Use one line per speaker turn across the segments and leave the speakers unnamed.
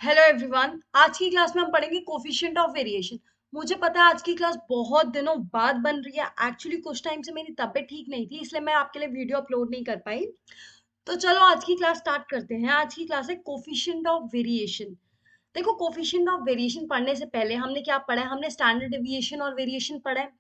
Hello everyone. आज की class में हम पढ़ेंगे कोफिशिएंट ऑफ वेरिएशन। मुझे पता है आज की क्लास बहुत दिनों बाद बन रही है। एक्चुअली कुछ टाइम से मेरी तबीयत ठीक नहीं थी, इसलिए मैं आपके लिए वीडियो अपलोड नहीं कर पाई। तो चलो आज की क्लास स्टार्ट करते हैं। आज की क्लास है कोफिशिएंट ऑफ वेरिएशन। देखो, कोफिशिएंट ऑफ वेरिएशन पढ़ने से पहले हमने क्या पढ़ा है? हमने स्टैंडर्ड डेविएशन और वेरिएशन पढ़ा है।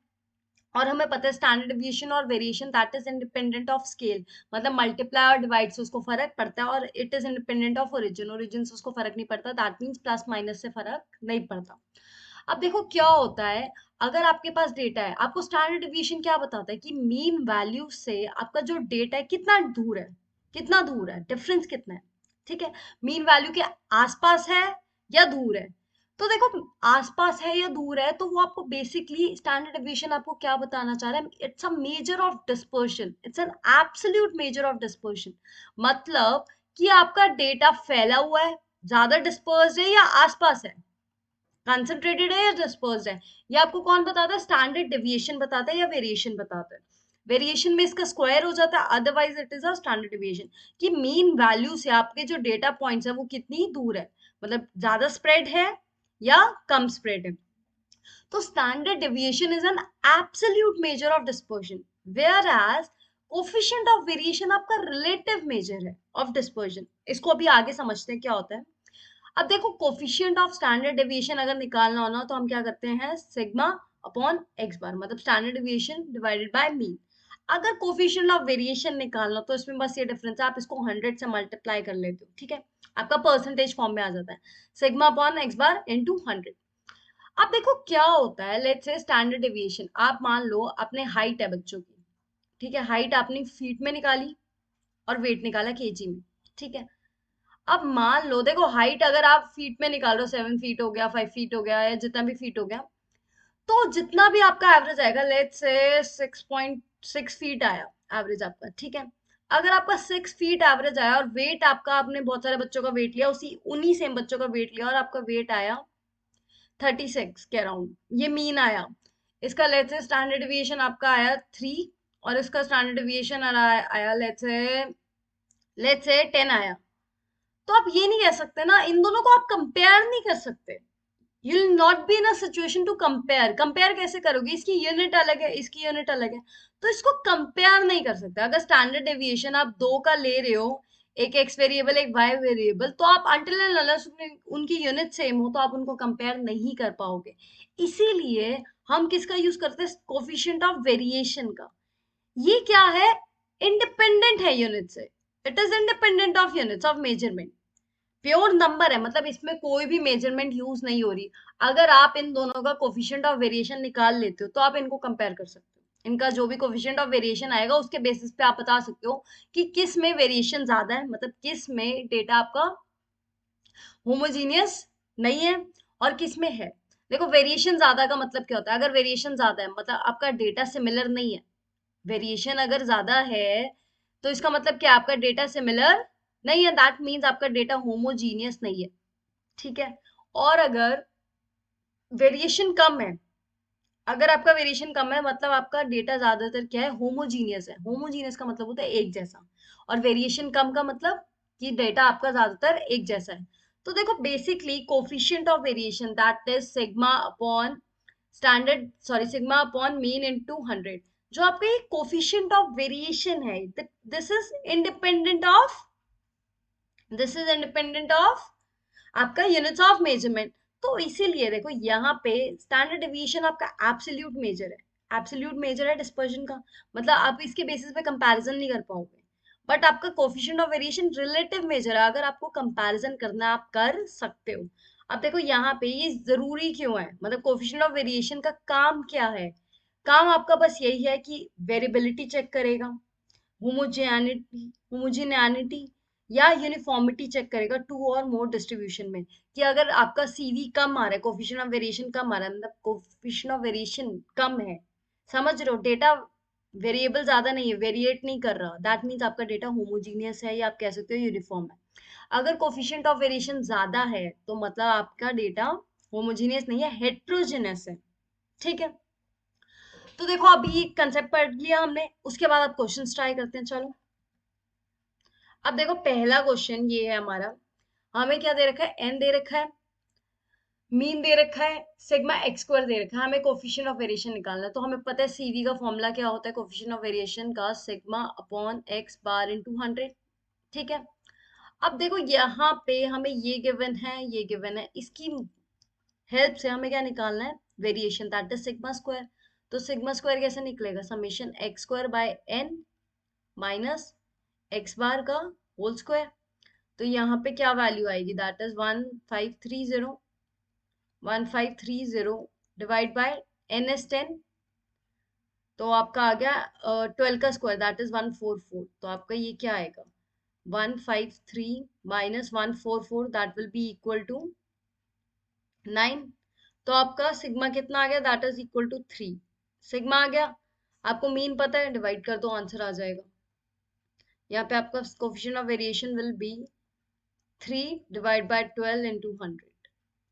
और हमें पता है स्टैंडर्ड डेविएशन और variation that is independent of scale. मतलब मल्टीप्लाई और डिवाइड से उसको फर्क पड़ता है, और it is independent of origin. Origin से उसको फर्क नहीं पड़ता। दैट मीन्स प्लस माइनस से फर्क नहीं पड़ता। अब देखो क्या होता है। अगर आपके पास डेटा है, आपको स्टैंडर्ड डेविएशन क्या बताता है कि मीन वैल्यू से आपका जो डेटा है कितना दूर है, कितना दूर है, डिफरेंस कितना है। ठीक है, मीन वैल्यू के आसपास है या दूर है। तो देखो, आसपास है या दूर है, तो वो आपको बेसिकली स्टैंडर्ड डेविएशन आपको क्या बताना चाह रहा है? It's a major of dispersion, it's an absolute measure of dispersion. मतलब कि आपका डेटा फैला हुआ है, ज्यादा डिस्पर्स्ड है या आसपास है, कंसंट्रेटेड है या डिस्पर्स्ड है। ये आपको कौन बताता है? स्टैंडर्ड डेविएशन बताता है या वेरिएशन बताता है। वेरिएशन में इसका स्क्वायर हो जाता है, otherwise it is a standard deviation. कि मीन वैल्यू से आपके जो डेटा पॉइंट्स है वो कितनी दूर है, मतलब ज्यादा स्प्रेड है या कम स्प्रेड है। तो standard deviation is an absolute measure of dispersion, whereas coefficient of variation आपका रिलेटिव मेजर है ऑफ डिस्पर्शन। इसको अभी आगे समझते हैं क्या होता है। अब देखो, कोफिशिएंट ऑफ स्टैंडर्ड डेविएशन अगर निकालना हो ना, तो हम क्या करते हैं? सिग्मा अपॉन एक्स बार, मतलब standard deviation divided by mean. अगर कोफिशिएंट ऑफ वेरिएशन निकालना तो इसमें बस ये डिफरेंस है, आप इसको 100 से मल्टीप्लाई कर लेते हो। ठीक है, आपका परसेंटेज फॉर्म में आ जाता है। Sigma upon x bar into 100। अब देखो क्या होता है। लेट्स से स्टैंडर्ड डेविएशन, आप मान लो अपने हाइट है बच्चों की। ठीक है, हाइट आपने फीट में निकाली और वेट निकाला केजी में। ठीक है, अब मान लो, देखो हाइट अगर आप फीट में निकाल रहे हो, 7 फीट हो गया, 5 फीट हो गया, या जितना भी फीट हो गया, तो जितना भी आपका एवरेज आएगा, लेट्स से 6.6 फीट आया एवरेज आपका। ठीक है, अगर आपका 6 फीट एवरेज आया और वेट आपका, आपने बहुत सारे बच्चों का वेट लिया, उसी उन्हीं सेम बच्चों का वेट लिया और आपका वेट आया 36 के अराउंड, ये मीन आया। इसका लेट्स से स्टैंडर्ड डिविएशन आपका आया 3, और इसका स्टैंडर्ड डिविएशन आया लेट्स से 10 आया। तो आप ये नहीं कह सकते ना, इन दोनों को आप कंपेयर नहीं कर सकते। You will not be in a situation to compare. Compare कैसे करोगे? इसकी यूनिट अलग है, इसकी यूनिट अलग है, तो इसको कंपेयर नहीं कर सकते। अगर स्टैंडर्ड डेविएशन आप दो का ले रहे हो, एक एक्स वेरिएबल एक वाई वेरिएबल, तो आप अनटिल एंड अनलेस उनकी यूनिट सेम हो तो आप उनको कंपेयर नहीं कर पाओगे। इसीलिए हम किसका यूज करते हैं? कोफिशिएंट ऑफ वेरिएशन का। ये क्या है? इंडिपेंडेंट है यूनिट से। It is independent of units of measurement. Pure number है, मतलब इसमें कोई भी मेजरमेंट यूज नहीं हो रही। अगर आप इन दोनों का कोफिशिएंट ऑफ वेरिएशन निकाल लेते हो तो आप इनको कंपेयर कर सकते हो। इनका जो भी कोफिशिएंट ऑफ वेरिएशन आएगा उसके बेसिस पे आप बता सकते हो कि किस में वेरिएशन ज्यादा है, मतलब किस में डेटा आपका होमोजीनियस नहीं है और किस में है। देखो, वेरिएशन ज्यादा का मतलब क्या होता है? अगर वेरिएशन ज्यादा है मतलब आपका डेटा सिमिलर नहीं है। वेरिएशन अगर ज्यादा है तो इसका मतलब क्या? आपका डेटा सिमिलर नहीं है, दैट मीन्स आपका डेटा होमोजीनियस नहीं है। ठीक है, और अगर वेरिएशन कम है, अगर आपका वेरिएशन कम है मतलब आपका डेटा ज्यादातर क्या है? होमोजीनियस है। होमोजीनियस का मतलब होता है एक जैसा, और वेरिएशन कम का मतलब कि डेटा आपका ज्यादातर एक जैसा है। तो देखो, basically coefficient of variation that is sigma upon standard, sorry, sigma upon mean into 100। जो आपका ये कोफिशिएंट ऑफ वेरिएशन है, this is independent of, this is independent of आपका यूनिट्स ऑफ मेजरमेंट। तो इसीलिए देखो यहाँ पे स्टैंडर्ड डेविएशन आपका एब्सोल्यूट मेजर है। एब्सोल्यूट मेजर है डिस्पर्जन का, मतलब आप इसके बेसिस पे कंपैरिजन नहीं कर पाओगे। बट आपका coefficient of variation relative measure है, अगर आपको कंपैरिजन करना है, आप कर सकते हो। अब देखो यहाँ पे ये जरूरी क्यों है, मतलब कोफिशिएंट ऑफ वेरिएशन का काम क्या है? काम आपका बस यही है कि वेरिएबिलिटी चेक करेगा, होमोजेनिटी या यूनिफॉर्मिटी चेक करेगा टू और मोर डिस्ट्रीब्यूशन में। कि अगर आपका सीवी कम आ रहा है, कोफिशिएंट ऑफ वेरिएशन कम आ रहा है, मतलब कोफिशिएंट ऑफ वेरिएशन कम है, समझ रहे हो? डेटा वेरिएबल ज्यादा नहीं है, वेरिएट नहीं कर रहा, दैट मीन्स आपका डेटा होमोजीनियस है, या आप कह सकते हो यूनिफॉर्म है। अगर कोफिशिएंट ऑफ वेरिएशन ज्यादा है तो मतलब आपका डेटा होमोजीनियस नहीं है, हेट्रोजेनस है। ठीक है, तो देखो अभी कंसेप्ट पढ़ लिया हमने, उसके बाद अब क्वेश्चन ट्राई करते हैं। चलो, अब देखो पहला क्वेश्चन ये है हमारा। हमें क्या दे रखा है, एन दे रखा है, मीन दे रखा है, सिग्मा एक्स स्क्वायर दे रखा है, हमें कोफिशिएंट ऑफ वेरिएशन निकालना है। तो हमें पता है सीवी का फॉर्मूला क्या होता है कोफिशिएंट ऑफ वेरिएशन का, sigma upon x bar into 100। ठीक है, अब देखो यहाँ पे हमें ये गिवन है, ये गिवन है, इसकी हेल्प से हमें क्या निकालना है, variation, that is sigma square. तो सिग्मा स्क्वायर कैसे निकलेगा, summation X square by N minus X bar का होल स्क्वायर। तो यहाँ पे क्या वैल्यू आएगी, that is 1530 divide by N is 10। तो आपका आ गया 12 का स्क्वायर, दैट इज 144। तो आपका ये क्या आएगा, 153 minus 144, that will be equal to 9। तो आपका सिग्मा कितना आ गया, that is equal to 3। Sigma आ गया, आपको मीन पता है, डिवाइड कर दो, आंसर आ जाएगा। यहाँ पे आपका coefficient of variation will be 3 divide by 12 into 100।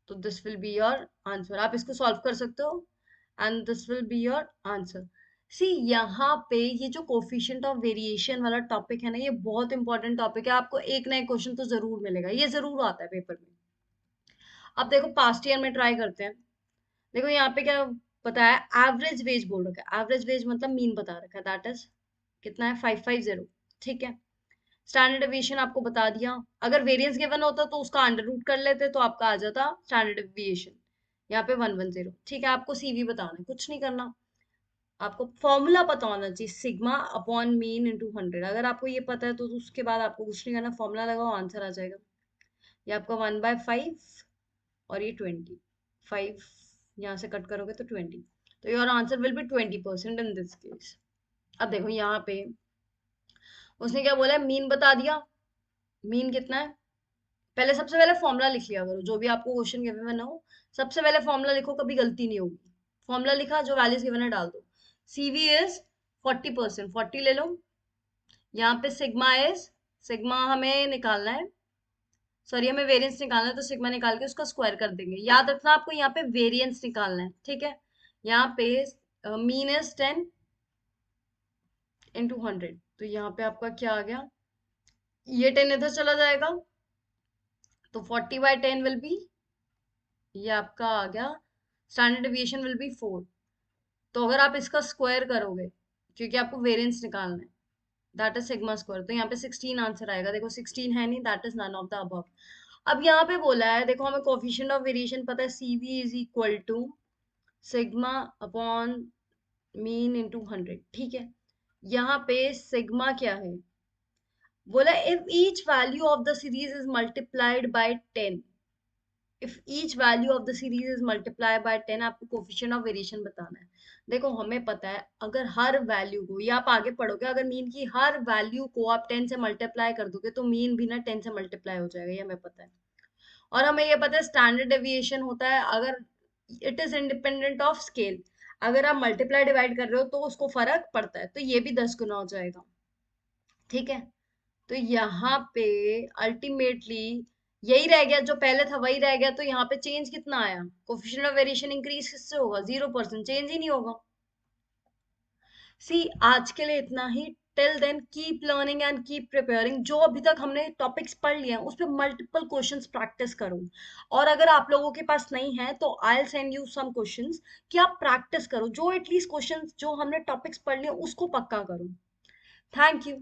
तो this will be your answer. आप इसको सॉल्व कर सकते हो and this will be your answer. See यहाँ पे ये जो कोफिशिएंट ऑफ वेरिएशन वाला टॉपिक है ना, ये बहुत इंपॉर्टेंट टॉपिक है, आपको एक ना एक क्वेश्चन तो जरूर मिलेगा, ये जरूर आता है पेपर में। अब देखो पास्ट ईयर में ट्राई करते हैं। देखो यहाँ पे क्या बताया, एवरेज वेज बोल रखा है, एवरेज वेज मतलब मीन बता रखा है, दैट इज कितना है, 550। ठीक है, स्टैंडर्ड डेविएशन आपको बता दिया। अगर वेरिएंस गिवन होता तो उसका अंडर रूट कर लेते तो आपका आ जाता स्टैंडर्ड डेविएशन, यहाँ पे 110। ठीक है, आपको सीवी बताना है, कुछ नहीं करना, आपको फॉर्मूला पता होना चाहिए, सिग्मा अपॉन मीन इंटू 100। अगर आपको ये पता है तो उसके बाद आपको कुछ नहीं करना, फॉर्मूला लगाओ, आंसर आ जाएगा। ये आपका 1/5 और ये 20, 5 यहाँ से कट करोगे तो 20। तो your answer will be 20% in this case. अब देखो यहाँ पे उसने क्या बोला है, मीन बता दिया, मीन कितना है, पहले सबसे पहले फॉर्मूला लिख लिया करो, जो भी आपको क्वेश्चन गिवन हो सबसे पहले फॉर्मूला लिखो, कभी गलती नहीं होगी। फॉर्मूला लिखा, जो वैल्यूज गिवन है डाल दो। सीवी इज 40%, 40 ले लो। यहाँ पे सिग्मा इज, सिग्मा हमें निकालना है, सॉरी हमें वेरिएंस निकालना है, तो सिग्मा निकाल के उसका स्क्वायर कर देंगे। याद रखना आपको यहाँ पे वेरिएंस निकालना है, ठीक है। यहाँ पे मीन इज 10 इंटू 100। तो यहाँ पे आपका क्या आ गया, ये 10 इधर चला जाएगा, तो 40/10 विल बी, ये आपका आ गया, स्टैंडर्ड डेविएशन विल बी 4। तो अगर आप इसका स्क्वायर करोगे, क्योंकि आपको वेरिएंस निकालना है, दैट इज सिग्मा स्क्वायर, तो यहाँ पे 16 आंसर आएगा। देखो 16 है नहीं, that is none of the above. अब यहाँ पे बोला है, देखो हमें कोफिशिएंट ऑफ वेरिएशन पता है, CV is equal to sigma upon mean into 100। ठीक है, यहाँ पे सिग्मा क्या है, बोला if each value of the series is multiplied by 10, if each value of the series is multiply by 10, आपको कोफिशिएंट ऑफ वेरिएशन बताना है। देखो हमें पता है, अगर हर वैल्यू को, ये आप आगे पढ़ोगे, अगर मीन की हर वैल्यू को आप 10 से मल्टीप्लाई कर दोगे तो मीन भी ना 10 से मल्टीप्लाई हो जाएगा, ये हमें पता है। और हमें ये पता है स्टैंडर्ड डेविएशन होता है, अगर it is independent of scale, अगर आप मल्टीप्लाई डिवाइड कर रहे हो तो उसको फर्क पड़ता है, तो ये भी 10 गुना हो जाएगा। ठीक है, तो यहाँ पे अल्टीमेटली यही रह गया, जो पहले था वही रह गया। तो यहाँ पे चेंज कितना आया, कोफिशिएंट ऑफ वेरिएशन इंक्रीज किससे होगा, 0%, चेंज ही नहीं होगा। सी आज के लिए इतना ही। Till then keep learning and keep preparing. जो अभी तक हमने टॉपिक्स पढ़ लिए हैं उस पर मल्टीपल क्वेश्चंस प्रैक्टिस करो। और अगर आप लोगों के पास नहीं है तो I will send you some questions कि आप प्रैक्टिस करो, जो एटलीस्ट क्वेश्चंस जो हमने टॉपिक्स पढ़ लिए उसको पक्का करो। Thank you.